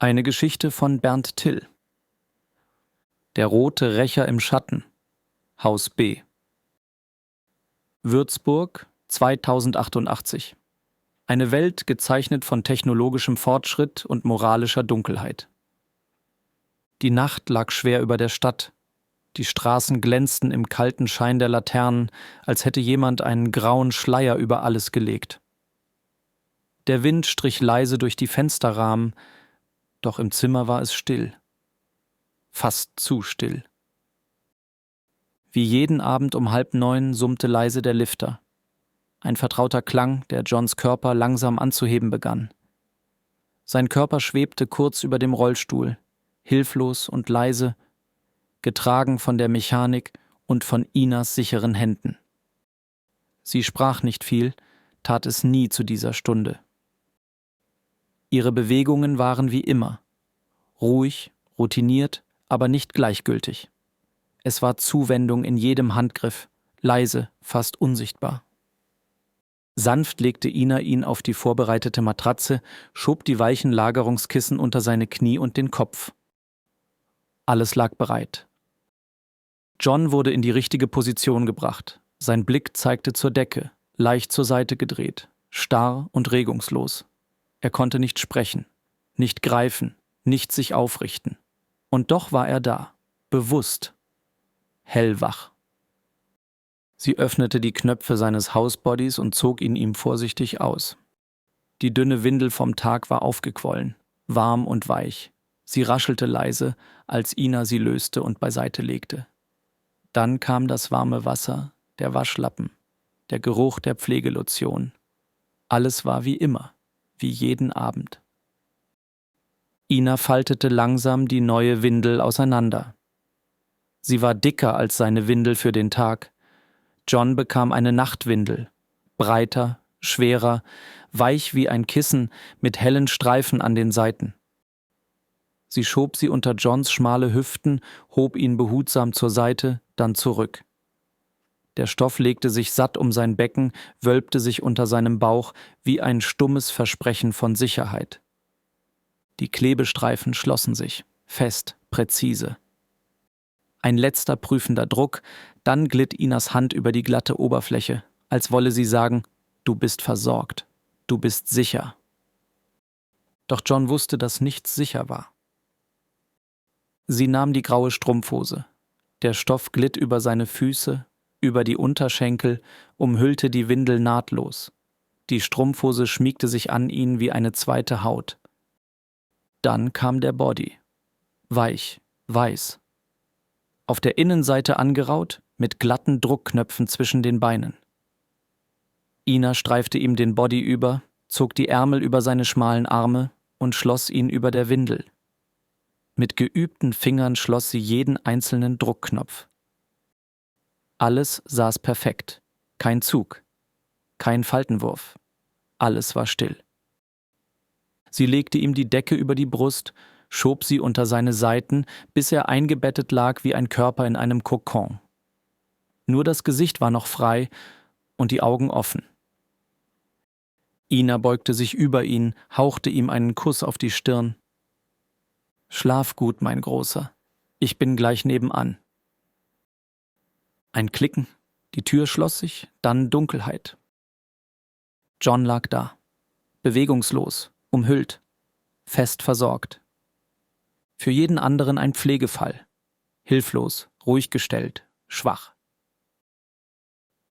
Eine Geschichte von Bernd Till. Der rote Rächer im Schatten. Haus B. Würzburg, 2088. Eine Welt gezeichnet von technologischem Fortschritt und moralischer Dunkelheit. Die Nacht lag schwer über der Stadt. Die Straßen glänzten im kalten Schein der Laternen, als hätte jemand einen grauen Schleier über alles gelegt. Der Wind strich leise durch die Fensterrahmen, doch im Zimmer war es still. Fast zu still. Wie jeden Abend um 8:30 summte leise der Lifter. Ein vertrauter Klang, der Johns Körper langsam anzuheben begann. Sein Körper schwebte kurz über dem Rollstuhl, hilflos und leise, getragen von der Mechanik und von Inas sicheren Händen. Sie sprach nicht viel, tat es nie zu dieser Stunde. Ihre Bewegungen waren wie immer. Ruhig, routiniert, aber nicht gleichgültig. Es war Zuwendung in jedem Handgriff, leise, fast unsichtbar. Sanft legte Ina ihn auf die vorbereitete Matratze, schob die weichen Lagerungskissen unter seine Knie und den Kopf. Alles lag bereit. John wurde in die richtige Position gebracht. Sein Blick zeigte zur Decke, leicht zur Seite gedreht, starr und regungslos. Er konnte nicht sprechen, nicht greifen, nicht sich aufrichten. Und doch war er da, bewusst, hellwach. Sie öffnete die Knöpfe seines Housebodies und zog ihn ihm vorsichtig aus. Die dünne Windel vom Tag war aufgequollen, warm und weich. Sie raschelte leise, als Ina sie löste und beiseite legte. Dann kam das warme Wasser, der Waschlappen, der Geruch der Pflegelotion. Alles war wie immer, wie jeden Abend. Ina faltete langsam die neue Windel auseinander. Sie war dicker als seine Windel für den Tag. John bekam eine Nachtwindel, breiter, schwerer, weich wie ein Kissen mit hellen Streifen an den Seiten. Sie schob sie unter Johns schmale Hüften, hob ihn behutsam zur Seite, dann zurück. Der Stoff legte sich satt um sein Becken, wölbte sich unter seinem Bauch wie ein stummes Versprechen von Sicherheit. Die Klebestreifen schlossen sich, fest, präzise. Ein letzter prüfender Druck, dann glitt Inas Hand über die glatte Oberfläche, als wolle sie sagen, du bist versorgt, du bist sicher. Doch John wusste, dass nichts sicher war. Sie nahm die graue Strumpfhose. Der Stoff glitt über seine Füße, über die Unterschenkel, umhüllte die Windel nahtlos. Die Strumpfhose schmiegte sich an ihn wie eine zweite Haut. Dann kam der Body. Weich, weiß. Auf der Innenseite angeraut, mit glatten Druckknöpfen zwischen den Beinen. Ina streifte ihm den Body über, zog die Ärmel über seine schmalen Arme und schloss ihn über der Windel. Mit geübten Fingern schloss sie jeden einzelnen Druckknopf. Alles saß perfekt. Kein Zug. Kein Faltenwurf. Alles war still. Sie legte ihm die Decke über die Brust, schob sie unter seine Seiten, bis er eingebettet lag wie ein Körper in einem Kokon. Nur das Gesicht war noch frei und die Augen offen. Ina beugte sich über ihn, hauchte ihm einen Kuss auf die Stirn. »Schlaf gut, mein Großer. Ich bin gleich nebenan.« Ein Klicken, die Tür schloss sich, dann Dunkelheit. John lag da, bewegungslos, umhüllt, fest versorgt. Für jeden anderen ein Pflegefall, hilflos, ruhig gestellt, schwach.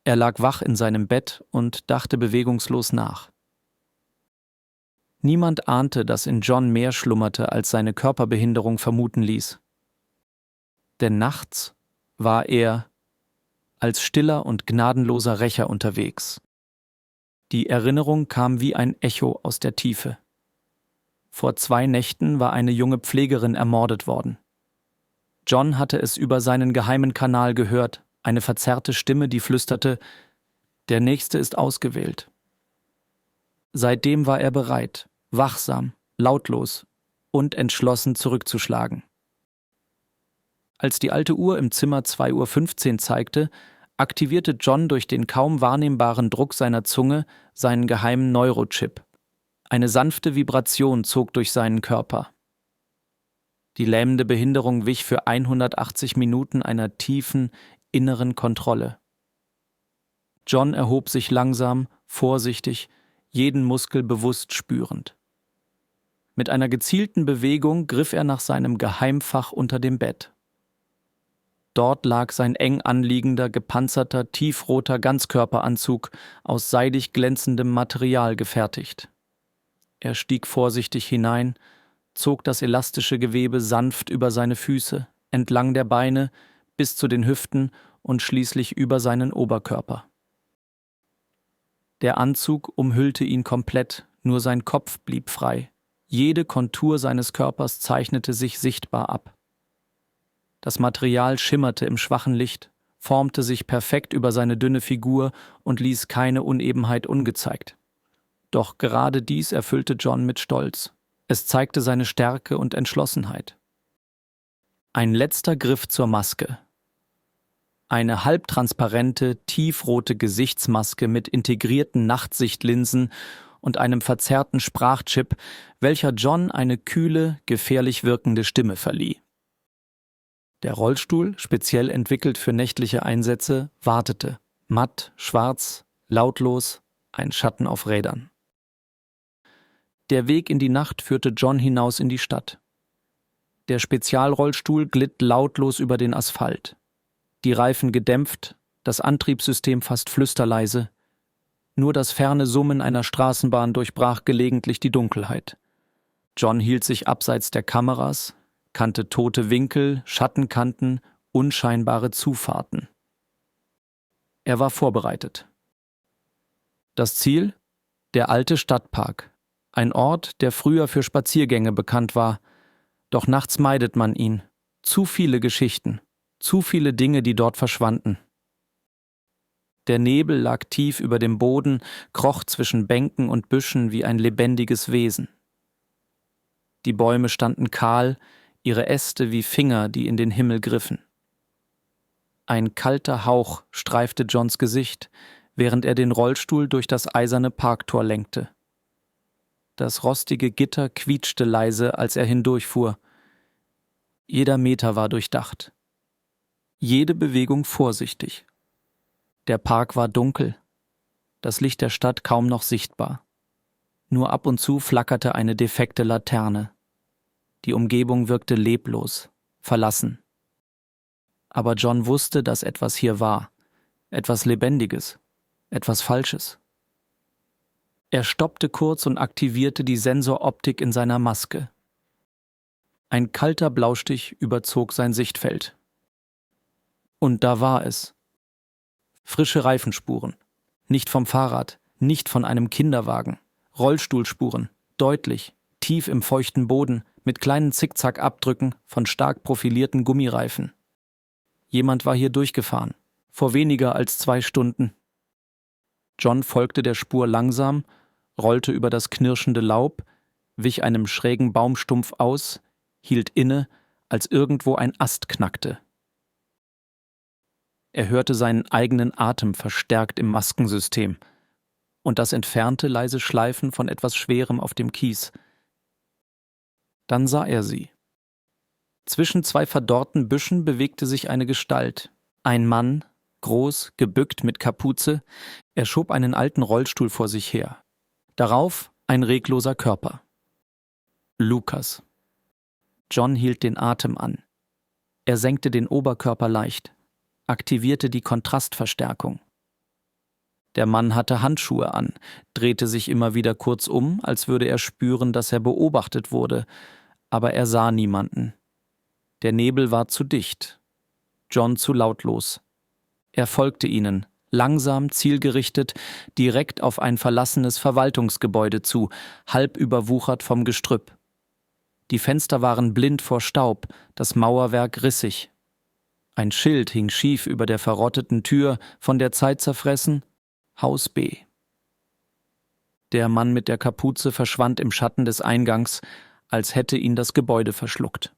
Er lag wach in seinem Bett und dachte bewegungslos nach. Niemand ahnte, dass in John mehr schlummerte, als seine Körperbehinderung vermuten ließ. Denn nachts war er als stiller und gnadenloser Rächer unterwegs. Die Erinnerung kam wie ein Echo aus der Tiefe. Vor 2 Nächten war eine junge Pflegerin ermordet worden. John hatte es über seinen geheimen Kanal gehört, eine verzerrte Stimme, die flüsterte, der Nächste ist ausgewählt. Seitdem war er bereit, wachsam, lautlos und entschlossen zurückzuschlagen. Als die alte Uhr im Zimmer 2:15 Uhr zeigte, aktivierte John durch den kaum wahrnehmbaren Druck seiner Zunge seinen geheimen Neurochip. Eine sanfte Vibration zog durch seinen Körper. Die lähmende Behinderung wich für 180 Minuten einer tiefen, inneren Kontrolle. John erhob sich langsam, vorsichtig, jeden Muskel bewusst spürend. Mit einer gezielten Bewegung griff er nach seinem Geheimfach unter dem Bett. Dort lag sein eng anliegender, gepanzerter, tiefroter Ganzkörperanzug aus seidig glänzendem Material gefertigt. Er stieg vorsichtig hinein, zog das elastische Gewebe sanft über seine Füße, entlang der Beine, bis zu den Hüften und schließlich über seinen Oberkörper. Der Anzug umhüllte ihn komplett, nur sein Kopf blieb frei. Jede Kontur seines Körpers zeichnete sich sichtbar ab. Das Material schimmerte im schwachen Licht, formte sich perfekt über seine dünne Figur und ließ keine Unebenheit ungezeigt. Doch gerade dies erfüllte John mit Stolz. Es zeigte seine Stärke und Entschlossenheit. Ein letzter Griff zur Maske. Eine halbtransparente, tiefrote Gesichtsmaske mit integrierten Nachtsichtlinsen und einem verzerrten Sprachchip, welcher John eine kühle, gefährlich wirkende Stimme verlieh. Der Rollstuhl, speziell entwickelt für nächtliche Einsätze, wartete, matt, schwarz, lautlos, ein Schatten auf Rädern. Der Weg in die Nacht führte John hinaus in die Stadt. Der Spezialrollstuhl glitt lautlos über den Asphalt. Die Reifen gedämpft, das Antriebssystem fast flüsterleise. Nur das ferne Summen einer Straßenbahn durchbrach gelegentlich die Dunkelheit. John hielt sich abseits der Kameras, kannte tote Winkel, Schattenkanten, unscheinbare Zufahrten. Er war vorbereitet. Das Ziel? Der alte Stadtpark. Ein Ort, der früher für Spaziergänge bekannt war. Doch nachts meidet man ihn. Zu viele Geschichten, zu viele Dinge, die dort verschwanden. Der Nebel lag tief über dem Boden, kroch zwischen Bänken und Büschen wie ein lebendiges Wesen. Die Bäume standen kahl, ihre Äste wie Finger, die in den Himmel griffen. Ein kalter Hauch streifte Johns Gesicht, während er den Rollstuhl durch das eiserne Parktor lenkte. Das rostige Gitter quietschte leise, als er hindurchfuhr. Jeder Meter war durchdacht. Jede Bewegung vorsichtig. Der Park war dunkel, das Licht der Stadt kaum noch sichtbar. Nur ab und zu flackerte eine defekte Laterne. Die Umgebung wirkte leblos, verlassen. Aber John wusste, dass etwas hier war, etwas Lebendiges, etwas Falsches. Er stoppte kurz und aktivierte die Sensoroptik in seiner Maske. Ein kalter Blaustich überzog sein Sichtfeld. Und da war es. Frische Reifenspuren. Nicht vom Fahrrad, nicht von einem Kinderwagen. Rollstuhlspuren, deutlich, tief im feuchten Boden, mit kleinen Zickzackabdrücken von stark profilierten Gummireifen. Jemand war hier durchgefahren, vor weniger als 2 Stunden. John folgte der Spur langsam, rollte über das knirschende Laub, wich einem schrägen Baumstumpf aus, hielt inne, als irgendwo ein Ast knackte. Er hörte seinen eigenen Atem verstärkt im Maskensystem und das entfernte leise Schleifen von etwas Schwerem auf dem Kies. Dann sah er sie. Zwischen 2 verdorrten Büschen bewegte sich eine Gestalt. Ein Mann, groß, gebückt mit Kapuze, er schob einen alten Rollstuhl vor sich her. Darauf ein regloser Körper. Lukas. John hielt den Atem an. Er senkte den Oberkörper leicht, aktivierte die Kontrastverstärkung. Der Mann hatte Handschuhe an, drehte sich immer wieder kurz um, als würde er spüren, dass er beobachtet wurde, aber er sah niemanden. Der Nebel war zu dicht, John zu lautlos. Er folgte ihnen, langsam, zielgerichtet, direkt auf ein verlassenes Verwaltungsgebäude zu, halb überwuchert vom Gestrüpp. Die Fenster waren blind vor Staub, das Mauerwerk rissig. Ein Schild hing schief über der verrotteten Tür, von der Zeit zerfressen: Haus B. Der Mann mit der Kapuze verschwand im Schatten des Eingangs, als hätte ihn das Gebäude verschluckt.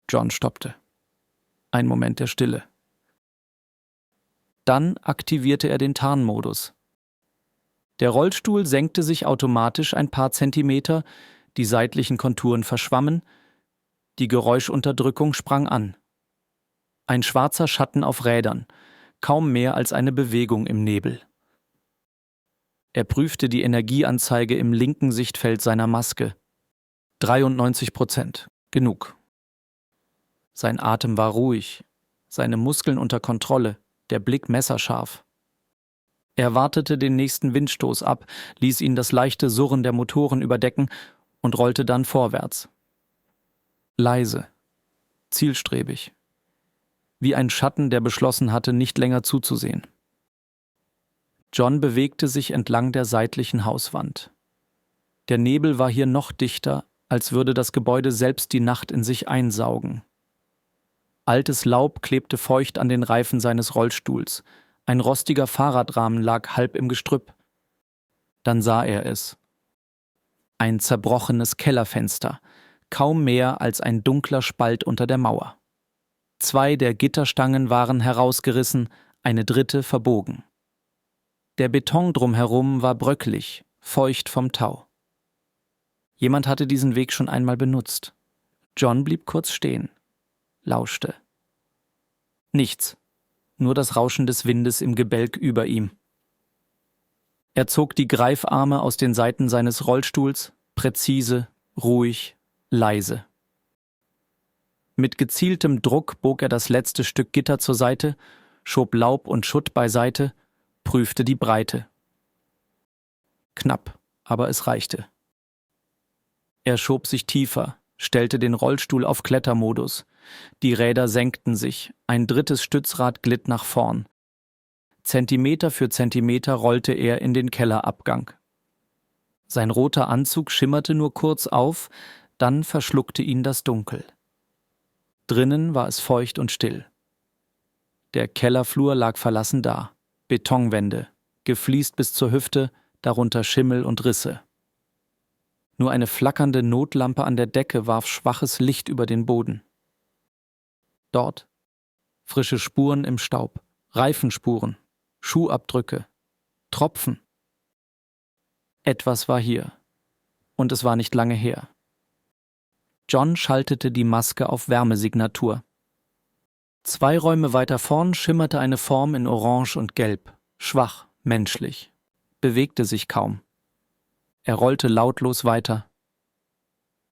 John stoppte. Ein Moment der Stille. Dann aktivierte er den Tarnmodus. Der Rollstuhl senkte sich automatisch ein paar Zentimeter, die seitlichen Konturen verschwammen, Die Geräuschunterdrückung sprang an. Ein schwarzer Schatten auf Rädern, kaum mehr als eine Bewegung im Nebel. Er prüfte die Energieanzeige im linken Sichtfeld seiner Maske. 93%. Genug. Sein Atem war ruhig, seine Muskeln unter Kontrolle, der Blick messerscharf. Er wartete den nächsten Windstoß ab, ließ ihn das leichte Surren der Motoren überdecken und rollte dann vorwärts. Leise, zielstrebig. Wie ein Schatten, der beschlossen hatte, nicht länger zuzusehen. John bewegte sich entlang der seitlichen Hauswand. Der Nebel war hier noch dichter, als würde das Gebäude selbst die Nacht in sich einsaugen. Altes Laub klebte feucht an den Reifen seines Rollstuhls. Ein rostiger Fahrradrahmen lag halb im Gestrüpp. Dann sah er es. Ein zerbrochenes Kellerfenster, kaum mehr als ein dunkler Spalt unter der Mauer. 2 der Gitterstangen waren herausgerissen, eine dritte verbogen. Der Beton drumherum war bröckelig, feucht vom Tau. Jemand hatte diesen Weg schon einmal benutzt. John blieb kurz stehen, lauschte. Nichts, nur das Rauschen des Windes im Gebälk über ihm. Er zog die Greifarme aus den Seiten seines Rollstuhls, präzise, ruhig, leise. Mit gezieltem Druck bog er das letzte Stück Gitter zur Seite, schob Laub und Schutt beiseite, prüfte die Breite. Knapp, aber es reichte. Er schob sich tiefer, stellte den Rollstuhl auf Klettermodus. Die Räder senkten sich, ein drittes Stützrad glitt nach vorn. Zentimeter für Zentimeter rollte er in den Kellerabgang. Sein roter Anzug schimmerte nur kurz auf, dann verschluckte ihn das Dunkel. Drinnen war es feucht und still. Der Kellerflur lag verlassen da. Betonwände, gefliest bis zur Hüfte, darunter Schimmel und Risse. Nur eine flackernde Notlampe an der Decke warf schwaches Licht über den Boden. Dort frische Spuren im Staub, Reifenspuren, Schuhabdrücke, Tropfen. Etwas war hier, und es war nicht lange her. John schaltete die Maske auf Wärmesignatur. 2 Räume weiter vorn schimmerte eine Form in Orange und Gelb, schwach, menschlich, bewegte sich kaum. Er rollte lautlos weiter.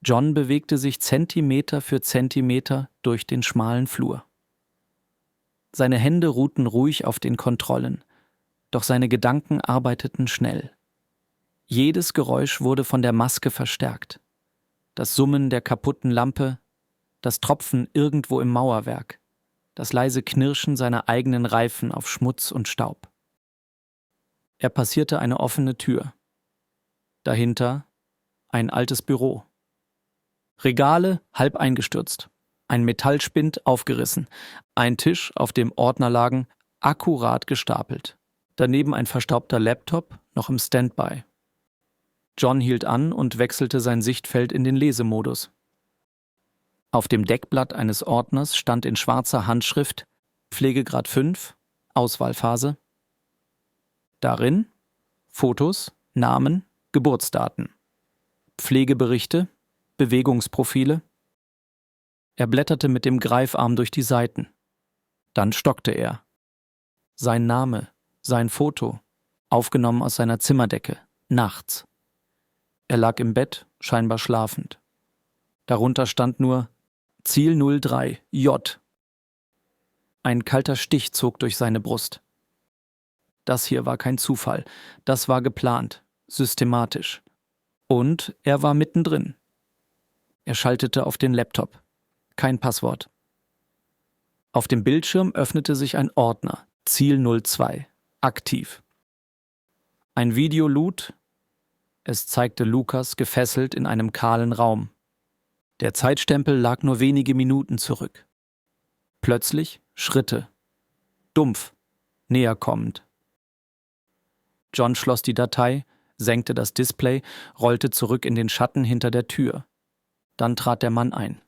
John bewegte sich Zentimeter für Zentimeter durch den schmalen Flur. Seine Hände ruhten ruhig auf den Kontrollen, doch seine Gedanken arbeiteten schnell. Jedes Geräusch wurde von der Maske verstärkt. Das Summen der kaputten Lampe, das Tropfen irgendwo im Mauerwerk, das leise Knirschen seiner eigenen Reifen auf Schmutz und Staub. Er passierte eine offene Tür. Dahinter ein altes Büro. Regale halb eingestürzt, ein Metallspind aufgerissen, ein Tisch, auf dem Ordner lagen, akkurat gestapelt. Daneben ein verstaubter Laptop, noch im Standby. John hielt an und wechselte sein Sichtfeld in den Lesemodus. Auf dem Deckblatt eines Ordners stand in schwarzer Handschrift Pflegegrad 5, Auswahlphase. Darin Fotos, Namen, Geburtsdaten, Pflegeberichte, Bewegungsprofile. Er blätterte mit dem Greifarm durch die Seiten. Dann stockte er. Sein Name, sein Foto, aufgenommen aus seiner Zimmerdecke, nachts. Er lag im Bett, scheinbar schlafend. Darunter stand nur Ziel 03, J. Ein kalter Stich zog durch seine Brust. Das hier war kein Zufall, das war geplant, systematisch. Und er war mittendrin. Er schaltete auf den Laptop. Kein Passwort. Auf dem Bildschirm öffnete sich ein Ordner, Ziel 02, aktiv. Ein Video lud. Es zeigte Lukas gefesselt in einem kahlen Raum. Der Zeitstempel lag nur wenige Minuten zurück. Plötzlich Schritte. Dumpf, näher kommend. John schloss die Datei, senkte das Display, rollte zurück in den Schatten hinter der Tür. Dann trat der Mann ein.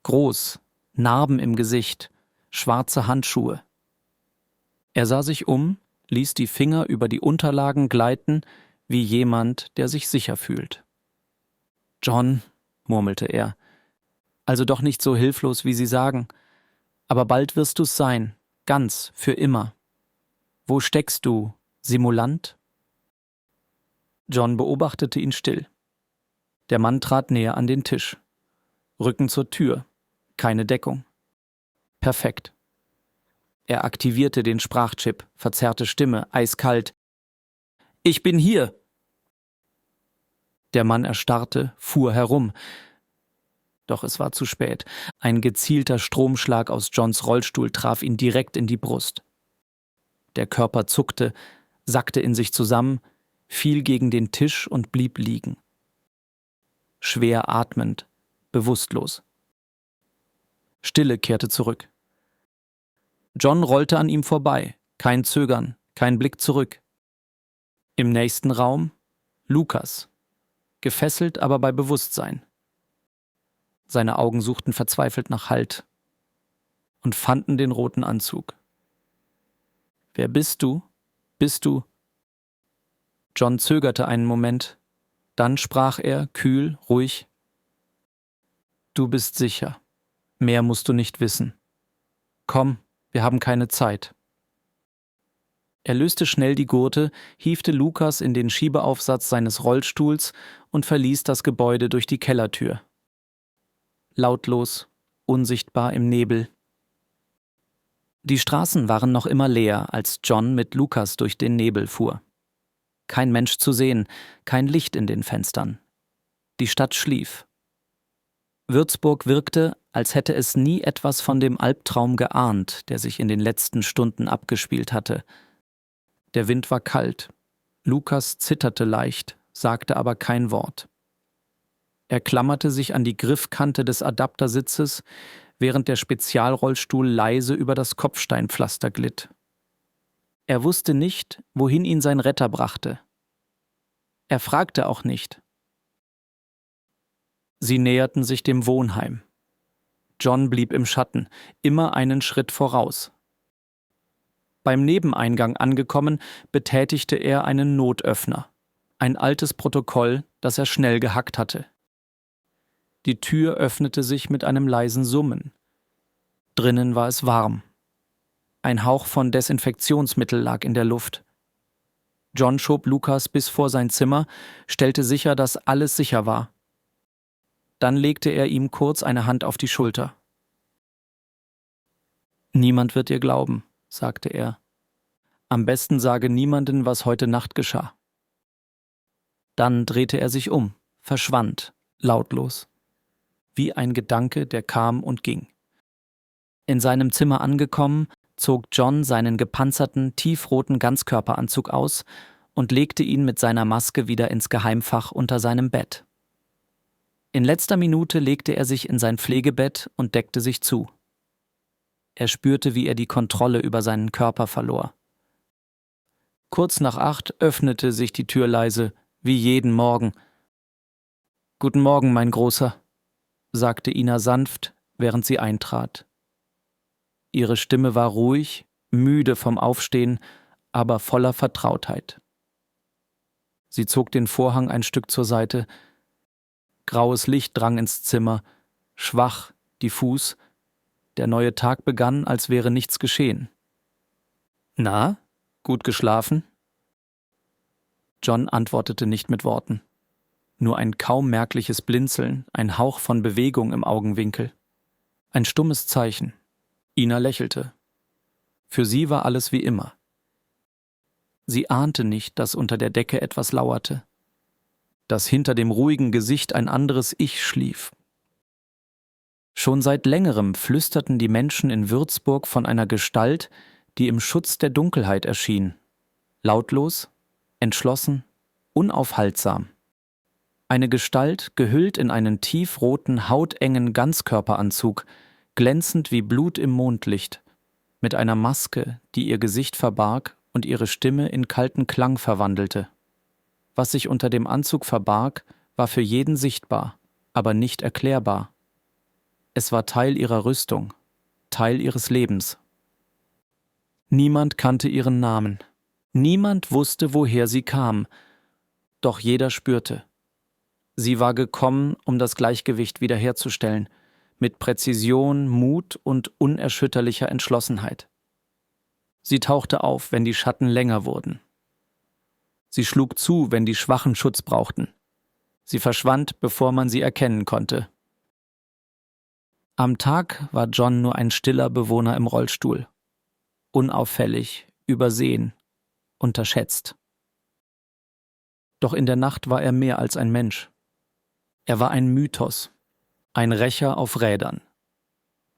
Groß, Narben im Gesicht, schwarze Handschuhe. Er sah sich um, ließ die Finger über die Unterlagen gleiten, wie jemand, der sich sicher fühlt. »John«, murmelte er, Also doch nicht so hilflos, wie Sie sagen. Aber bald wirst du's sein, ganz, für immer. Wo steckst du, Simulant? John beobachtete ihn still. Der Mann trat näher an den Tisch. Rücken zur Tür. Keine Deckung. Perfekt. Er aktivierte den Sprachchip, verzerrte Stimme, eiskalt. »Ich bin hier!« Der Mann erstarrte, fuhr herum. Doch es war zu spät. Ein gezielter Stromschlag aus Johns Rollstuhl traf ihn direkt in die Brust. Der Körper zuckte, sackte in sich zusammen, fiel gegen den Tisch und blieb liegen. Schwer atmend, bewusstlos. Stille kehrte zurück. John rollte an ihm vorbei, kein Zögern, kein Blick zurück. Im nächsten Raum Lukas, gefesselt, aber bei Bewusstsein. Seine Augen suchten verzweifelt nach Halt und fanden den roten Anzug. »Wer bist du? Bist du?« John zögerte einen Moment, dann sprach er, kühl, ruhig. »Du bist sicher. Mehr musst du nicht wissen. Komm, wir haben keine Zeit.« Er löste schnell die Gurte, hiefte Lukas in den Schiebeaufsatz seines Rollstuhls und verließ das Gebäude durch die Kellertür. Lautlos, unsichtbar im Nebel. Die Straßen waren noch immer leer, als John mit Lukas durch den Nebel fuhr. Kein Mensch zu sehen, kein Licht in den Fenstern. Die Stadt schlief. Würzburg wirkte, als hätte es nie etwas von dem Albtraum geahnt, der sich in den letzten Stunden abgespielt hatte. Der Wind war kalt. Lukas zitterte leicht, sagte aber kein Wort. Er klammerte sich an die Griffkante des Adaptersitzes, während der Spezialrollstuhl leise über das Kopfsteinpflaster glitt. Er wusste nicht, wohin ihn sein Retter brachte. Er fragte auch nicht. Sie näherten sich dem Wohnheim. John blieb im Schatten, immer einen Schritt voraus. Beim Nebeneingang angekommen, betätigte er einen Notöffner, ein altes Protokoll, das er schnell gehackt hatte. Die Tür öffnete sich mit einem leisen Summen. Drinnen war es warm. Ein Hauch von Desinfektionsmittel lag in der Luft. John schob Lukas bis vor sein Zimmer, stellte sicher, dass alles sicher war. Dann legte er ihm kurz eine Hand auf die Schulter. »Niemand wird dir glauben«, sagte er. »Am besten sage niemanden, was heute Nacht geschah.« Dann drehte er sich um, verschwand, lautlos. Wie ein Gedanke, der kam und ging. In seinem Zimmer angekommen, zog John seinen gepanzerten, tiefroten Ganzkörperanzug aus und legte ihn mit seiner Maske wieder ins Geheimfach unter seinem Bett. In letzter Minute legte er sich in sein Pflegebett und deckte sich zu. Er spürte, wie er die Kontrolle über seinen Körper verlor. Kurz nach 8 öffnete sich die Tür leise, wie jeden Morgen. »Guten Morgen, mein Großer«, sagte Ina sanft, während sie eintrat. Ihre Stimme war ruhig, müde vom Aufstehen, aber voller Vertrautheit. Sie zog den Vorhang ein Stück zur Seite. Graues Licht drang ins Zimmer, schwach, diffus. Der neue Tag begann, als wäre nichts geschehen. »Na, gut geschlafen?« John antwortete nicht mit Worten. Nur ein kaum merkliches Blinzeln, ein Hauch von Bewegung im Augenwinkel. Ein stummes Zeichen. Ina lächelte. Für sie war alles wie immer. Sie ahnte nicht, dass unter der Decke etwas lauerte. Dass hinter dem ruhigen Gesicht ein anderes Ich schlief. Schon seit längerem flüsterten die Menschen in Würzburg von einer Gestalt, die im Schutz der Dunkelheit erschien. Lautlos, entschlossen, unaufhaltsam. Eine Gestalt, gehüllt in einen tiefroten, hautengen Ganzkörperanzug, glänzend wie Blut im Mondlicht, mit einer Maske, die ihr Gesicht verbarg und ihre Stimme in kalten Klang verwandelte. Was sich unter dem Anzug verbarg, war für jeden sichtbar, aber nicht erklärbar. Es war Teil ihrer Rüstung, Teil ihres Lebens. Niemand kannte ihren Namen. Niemand wusste, woher sie kam. Doch jeder spürte. Sie war gekommen, um das Gleichgewicht wiederherzustellen, mit Präzision, Mut und unerschütterlicher Entschlossenheit. Sie tauchte auf, wenn die Schatten länger wurden. Sie schlug zu, wenn die Schwachen Schutz brauchten. Sie verschwand, bevor man sie erkennen konnte. Am Tag war John nur ein stiller Bewohner im Rollstuhl. Unauffällig, übersehen, unterschätzt. Doch in der Nacht war er mehr als ein Mensch. Er war ein Mythos, ein Rächer auf Rädern.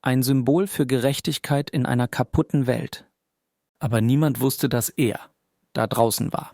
Ein Symbol für Gerechtigkeit in einer kaputten Welt. Aber niemand wusste, dass er da draußen war.